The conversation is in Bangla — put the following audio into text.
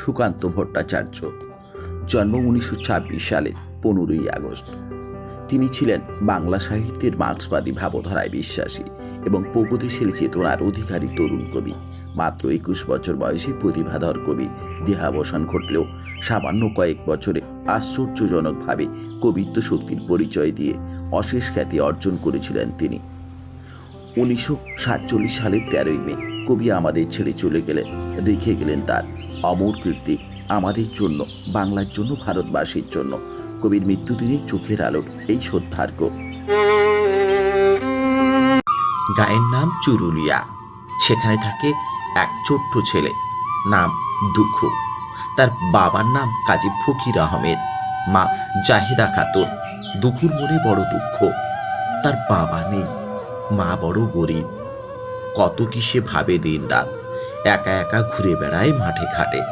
সুকান্ত ভট্টাচার্য। জন্ম 1926 সালে 15ই আগস্ট। তিনি ছিলেন বাংলা সাহিত্যের মার্ক্সবাদী ভাবধারায় বিশ্বাসী এবং প্রগতিশীল চেতনার অধিকারী তরুণ কবি। মাত্র 21 বছর বয়সী প্রতিভাধর কবি দেহাবসান ঘটলেও সামান্য কয়েক বছরে আশ্চর্যজনকভাবে কবিত্ব শক্তির পরিচয় দিয়ে অশেষ খ্যাতি অর্জন করেছিলেন তিনি। 1947 সালের 13ই মে কবি আমাদের ছেড়ে চলে গেলেন, রেখে গেলেন তার অমর কীর্তি আমাদের জন্য, বাংলার জন্য, ভারতবাসীর জন্য। কবির মৃত্যুদিনে চোখের আলোর এই শ্রদ্ধার্ঘ্য। গায়ের নাম চুরুলিয়া। সেখানে থাকে এক ছোট্ট ছেলে, নাম দুঃখ। তার বাবার নাম কাজী ফকির আহমেদ, মা জাহেদা খাতুন। দুঃখুর মনে বড় দুঃখ, তার বাবা নেই, মা বড় গরিব। কত কি সে ভাবে দিন রাত, একা একা ঘুরে বেড়ায় মাঠে ঘাটে।